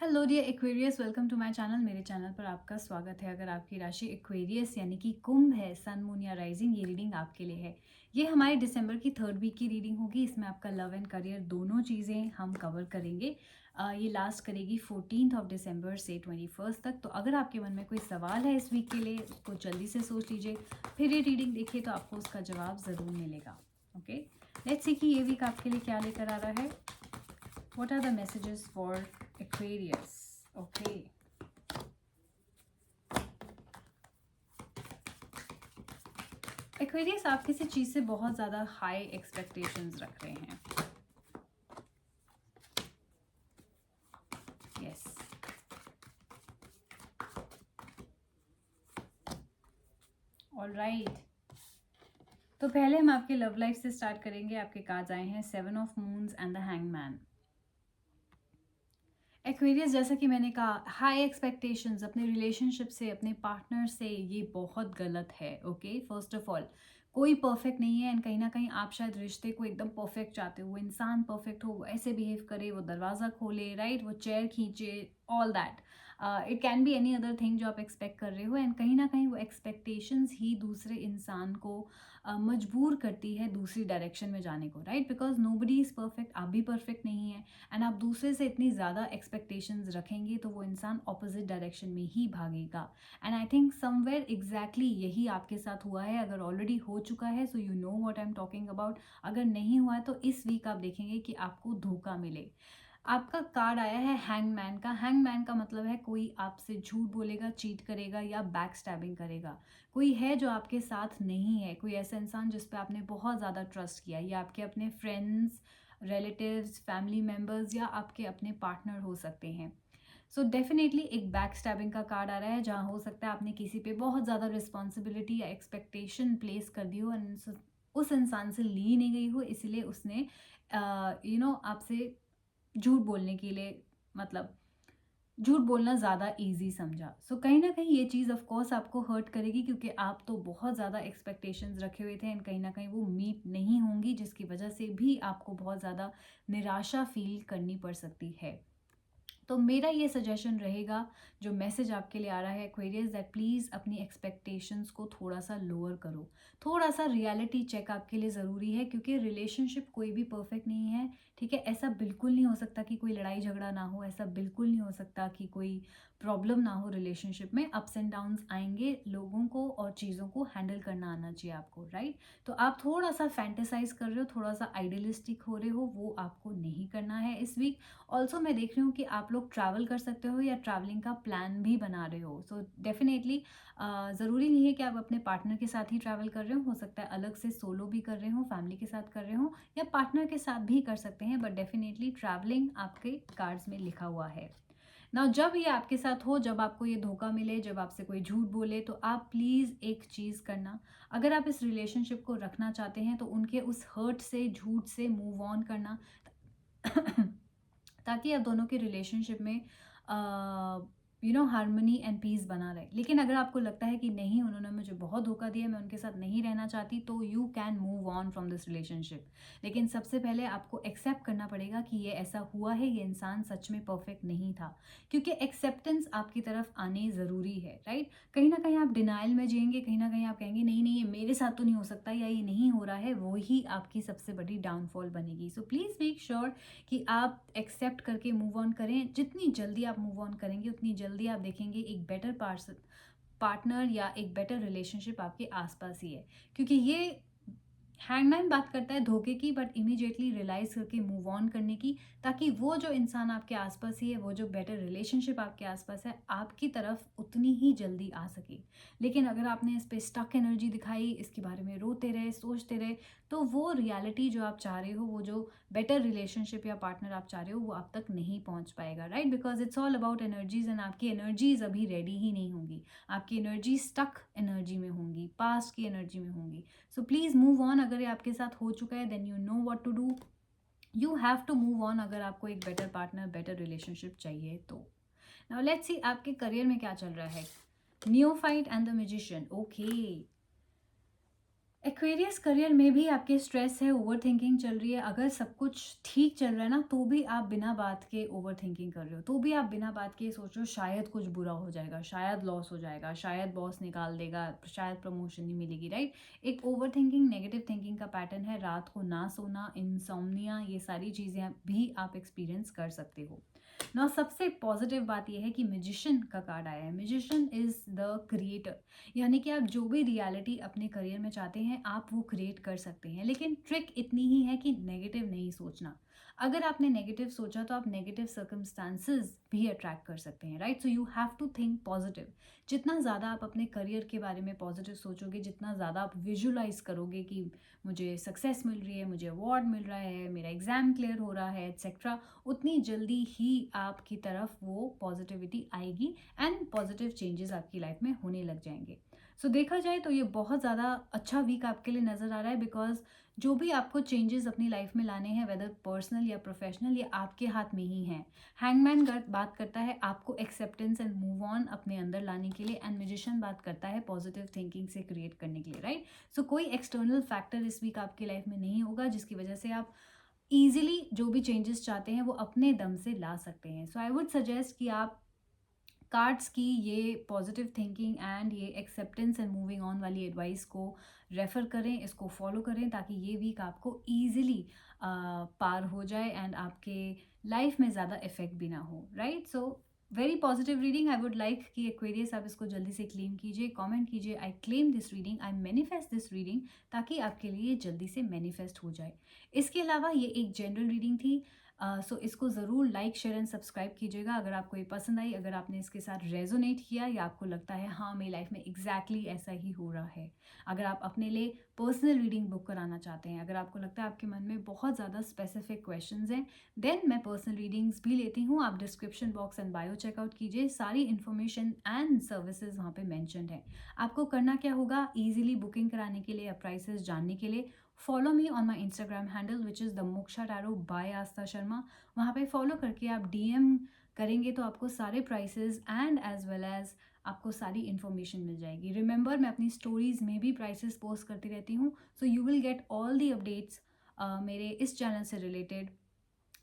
Hello dear Aquarius, welcome to my channel. मेरे channel पर आपका स्वागत है। अगर आपकी राशि एक्वेरियस यानी कि कुंभ है, सन मून या राइजिंग, ये रीडिंग आपके लिए है। ये हमारे दिसंबर की 3rd वीक की रीडिंग होगी। इसमें आपका लव एंड करियर दोनों चीज़ें हम कवर करेंगे। ये लास्ट करेगी 14th ऑफ दिसंबर से 21st तक। तो अगर आपके मन में कोई सवाल है इस वीक के लिए, उसको जल्दी से सोच लीजिए, फिर ये रीडिंग देखिए तो आपको उसका जवाब ज़रूर मिलेगा। ओके, लेट्स सी कि ये वीक आपके लिए क्या लेकर आ रहा है। What are the messages for Aquarius? Okay. Aquarius, आप किसी चीज़ से बहुत ज़्यादा हाई एक्सपेक्टेशंस रख रहे हैं। Yes, alright. तो पहले हम आपके लव लाइफ से स्टार्ट करेंगे। आपके कार्ड्स आए हैं 7 of moons and the hangman. Aquarius, जैसा कि मैंने कहा, हाई एक्सपेक्टेशंस अपने रिलेशनशिप से, अपने पार्टनर से, ये बहुत गलत है। ओके, फर्स्ट ऑफ ऑल कोई परफेक्ट नहीं है। एंड कहीं ना कहीं आप शायद रिश्ते को एकदम परफेक्ट चाहते हो, वो इंसान परफेक्ट हो, वो ऐसे बिहेव करे, वो दरवाज़ा खोले, राइट, वो चेयर खींचे, all that. It can be any other thing जो आप एक्सपेक्ट कर रहे हो। एंड कहीं ना कहीं वो एक्सपेक्टेशंस ही दूसरे इंसान को मजबूर करती है दूसरी डायरेक्शन में जाने को, right, because nobody is perfect. आप भी परफेक्ट नहीं है। एंड आप दूसरे से इतनी ज़्यादा एक्सपेक्टेशंस रखेंगे तो वो इंसान ऑपोजिट डायरेक्शन में ही भागेगा। And I think somewhere exactly यही आपके साथ हुआ है। अगर ऑलरेडी हो चुका है so you know what I am talking about. अगर नहीं हुआ है तो इस वीक आप देखेंगे कि आपको धोखा मिले। आपका कार्ड आया है हैंगमैन का। हैंगमैन का मतलब है कोई आपसे झूठ बोलेगा, चीट करेगा या बैक स्टैबिंग करेगा। कोई है जो आपके साथ नहीं है, कोई ऐसा इंसान जिस पे आपने बहुत ज़्यादा ट्रस्ट किया, या आपके अपने फ्रेंड्स, रिलेटिव्स, फैमिली मेम्बर्स, या आपके अपने पार्टनर हो सकते हैं। सो डेफिनेटली एक बैक स्टैबिंग का कार्ड आ रहा है, जहाँ हो सकता है आपने किसी पे बहुत ज़्यादा रिस्पॉन्सिबिलिटी या एक्सपेक्टेशन प्लेस कर दी हो और उस इंसान से ली नहीं गई हो, इसलिए उसने आपसे झूठ बोलने के लिए, मतलब झूठ बोलना ज़्यादा ईजी समझा। सो कहीं ना कहीं ये चीज़ ऑफ कोर्स आपको हर्ट करेगी, क्योंकि आप तो बहुत ज़्यादा एक्सपेक्टेशंस रखे हुए थे एंड कहीं ना कहीं वो मीट नहीं होंगी, जिसकी वजह से भी आपको बहुत ज़्यादा निराशा फील करनी पड़ सकती है। तो मेरा ये सजेशन रहेगा, जो मैसेज आपके लिए आ रहा है एक्वेरियस, दैट प्लीज़ अपनी एक्सपेक्टेशंस को थोड़ा सा लोअर करो। थोड़ा सा रियलिटी चेक आपके लिए ज़रूरी है, क्योंकि रिलेशनशिप कोई भी परफेक्ट नहीं है। ठीक है, ऐसा बिल्कुल नहीं हो सकता कि कोई लड़ाई झगड़ा ना हो, ऐसा बिल्कुल नहीं हो सकता कि कोई प्रॉब्लम ना हो। रिलेशनशिप में अप्स एंड डाउन्स आएंगे। लोगों को और चीज़ों को हैंडल करना आना चाहिए आपको, राइट। तो आप थोड़ा सा फैंटेसाइज कर रहे हो, थोड़ा सा आइडियलिस्टिक हो रहे हो, वो आपको नहीं करना है इस वीक। ऑल्सो मैं देख रही हूँ कि आप लोग ट्रैवल कर सकते हो या ट्रैवलिंग का प्लान भी बना रहे हो। सो डेफिनेटली ज़रूरी नहीं है कि आप अपने पार्टनर के साथ ही ट्रैवल कर रहे हो सकता है अलग से सोलो भी कर रहे हो, फैमिली के साथ कर रहे हो, या पार्टनर के साथ भी कर सकते हैं, बट डेफिनेटली ट्रैवलिंग आपके कार्ड्स में लिखा हुआ है। ना जब ये आपके साथ हो, जब आपको ये धोखा मिले, जब आपसे कोई झूठ बोले, तो आप प्लीज़ एक चीज़ करना। अगर आप इस रिलेशनशिप को रखना चाहते हैं तो उनके उस हर्ट से, झूठ से मूव ऑन करना, ताकि आप दोनों के रिलेशनशिप में हारमोनी एंड पीस बना रहे। लेकिन अगर आपको लगता है कि नहीं, उन्होंने मुझे बहुत धोखा दिया, मैं उनके साथ नहीं रहना चाहती, तो you can move on from this relationship. लेकिन सबसे पहले आपको एक्सेप्ट करना पड़ेगा कि ये ऐसा हुआ है, ये इंसान सच में परफेक्ट नहीं था, क्योंकि एक्सेप्टेंस आपकी तरफ आने ज़रूरी है, राइट। कहीं ना कहीं आप डिनाइल में जिएंगे, कहीं ना कहीं आप कहेंगे नहीं नहीं, ये मेरे साथ तो नहीं हो सकता, या ये नहीं हो रहा है, वो ही आपकी सबसे बड़ी डाउनफॉल बनेगी। सो प्लीज़ मेक श्योर कि आप एक्सेप्ट करके मूव ऑन करें। जितनी जल्दी आप मूव ऑन करेंगे, उतनी जल्दी आप देखेंगे एक बेटर पार्टनर या एक बेटर रिलेशनशिप आपके आसपास ही है। क्योंकि ये हैंगमैन बात करता है धोखे की, बट इमीडिएटली रियलाइज करके मूव ऑन करने की, ताकि वो जो इंसान आपके आसपास ही है, वो जो बेटर रिलेशनशिप आपके आसपास है, आपकी तरफ उतनी ही जल्दी आ सके। लेकिन अगर आपने इस पे स्टक एनर्जी दिखाई, इसके बारे में रोते रहे, सोचते रहे, तो वो रियलिटी जो आप चाह रहे हो, वो जो बेटर रिलेशनशिप या पार्टनर आप चाह रहे हो, वो आप तक नहीं पहुंच पाएगा, right. Because it's all about energies, and आपकी एनर्जीज अभी रेडी ही नहीं होंगी। आपकी एनर्जी स्टक एनर्जी में होंगी, पास्ट की एनर्जी में होंगी। So please move on. अगर ये आपके साथ हो चुका है, then you know what to do. You have to move on अगर आपको एक बेटर पार्टनर, बेटर रिलेशनशिप चाहिए तो। नाउ लेट्स सी आपके करियर में क्या चल रहा है। Neophyte and the magician. Okay, Aquarius career में भी आपके स्ट्रेस है, ओवरथिंकिंग चल रही है। अगर सब कुछ ठीक चल रहा है ना, तो भी आप बिना बात के ओवरथिंकिंग कर रहे हो, तो भी आप बिना बात के सोच रहे हो शायद कुछ बुरा हो जाएगा, शायद लॉस हो जाएगा, शायद बॉस निकाल देगा, शायद प्रमोशन नहीं मिलेगी, राइट? एक ओवरथिंकिंग, नेगेटिव थिंकिंग का पैटर्न है। रात को ना सोना, इंसोम्निया, ये सारी चीज़ें भी आप एक्सपीरियंस कर सकते हो। ना सबसे पॉजिटिव बात यह है कि मैजिशियन का कार्ड आया है। मैजिशियन इज़ द क्रिएटर, यानी कि आप जो भी रियलिटी अपने करियर में चाहते हैं आप वो क्रिएट कर सकते हैं। लेकिन ट्रिक इतनी ही है कि नेगेटिव नहीं सोचना। अगर आपने नेगेटिव सोचा तो आप नेगेटिव सर्कमस्टांसेस भी अट्रैक्ट कर सकते हैं, right? So you have to think positive. जितना ज़्यादा आप अपने करियर के बारे में पॉजिटिव सोचोगे, जितना ज़्यादा आप विजुलाइज करोगे कि मुझे सक्सेस मिल रही है, मुझे अवार्ड मिल रहा है, मेरा एग्जाम क्लियर हो रहा है, एक्सेट्रा, उतनी जल्दी ही आपकी तरफ वो पॉजिटिविटी आएगी एंड पॉजिटिव चेंजेस आपकी लाइफ में होने लग जाएंगे। सो देखा जाए तो ये बहुत ज़्यादा अच्छा वीक आपके लिए नज़र आ रहा है, बिकॉज जो भी आपको चेंजेस अपनी लाइफ में लाने हैं, वेदर पर्सनल या प्रोफेशनल, ये आपके हाथ में ही हैं। हैंगमैन बात करता है आपको एक्सेप्टेंस एंड मूव ऑन अपने अंदर लाने के लिए, एंड म्यूजिशियन बात करता है पॉजिटिव थिंकिंग से क्रिएट करने के लिए, राइट? सो कोई एक्सटर्नल फैक्टर इस वीक आपकी लाइफ में नहीं होगा जिसकी वजह से आप ईजिली जो भी चेंजेस चाहते हैं वो अपने दम से ला सकते हैं। सो आई वुड सजेस्ट कि आप कार्ड्स की ये पॉजिटिव थिंकिंग एंड ये एक्सेप्टेंस एंड मूविंग ऑन वाली एडवाइस को रेफ़र करें, इसको फॉलो करें, ताकि ये वीक आपको ईजिली पार हो जाए एंड आपके लाइफ में ज़्यादा इफेक्ट भी ना हो, right? So very positive reading. I would like कि एक्वेरियस आप इसको जल्दी से क्लेम कीजिए, कमेंट कीजिए, I claim this reading, I manifest this reading, ताकि आपके लिए जल्दी से मैनिफेस्ट हो जाए। इसके अलावा ये एक जनरल रीडिंग थी। सो इसको ज़रूर लाइक, शेयर एंड सब्सक्राइब कीजिएगा अगर आपको ये पसंद आई, अगर आपने इसके साथ रेजोनेट किया या आपको लगता है हाँ मेरी लाइफ में एग्जैक्टली ऐसा ही हो रहा है। अगर आप अपने लिए पर्सनल रीडिंग बुक कराना चाहते हैं, अगर आपको लगता है आपके मन में बहुत ज़्यादा स्पेसिफिक क्वेश्चंस हैं, देन मैं पर्सनल रीडिंग्स भी लेती हूँ। आप description box and bio check out कीजिए, सारी इन्फॉर्मेशन एंड सर्विसेज वहाँ पे मेंशन्ड है। आपको करना क्या होगा, ईजिली बुकिंग कराने के लिए या प्राइसेस जानने के लिए follow me on my Instagram handle which is the Moksha tarot by Aastha Sharma. वहाँ पे फॉलो करके आप डीएम करेंगे तो आपको सारे prices and as well as आपको सारी इन्फॉर्मेशन मिल जाएगी। रिमेंबर, मैं अपनी स्टोरीज़ में भी प्राइसेस पोस्ट करती रहती हूँ, so you will get all the updates मेरे इस चैनल से रिलेटेड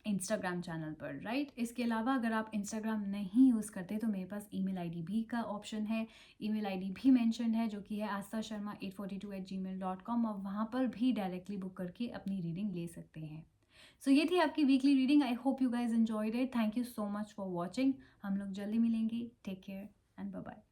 इंस्टाग्राम चैनल पर, राइट? इसके अलावा अगर आप इंस्टाग्राम नहीं यूज़ करते तो मेरे पास ईमेल आईडी भी का ऑप्शन है, ईमेल आईडी भी मेंशन्ड है, जो कि है asthasharma842@gmail.com, और वहाँ पर भी डायरेक्टली बुक करके अपनी रीडिंग ले सकते हैं। सो ये थी आपकी weekly reading. I hope you guys enjoyed it. Thank you so much for watching. हम लोग जल्दी मिलेंगे। Take care and bye bye.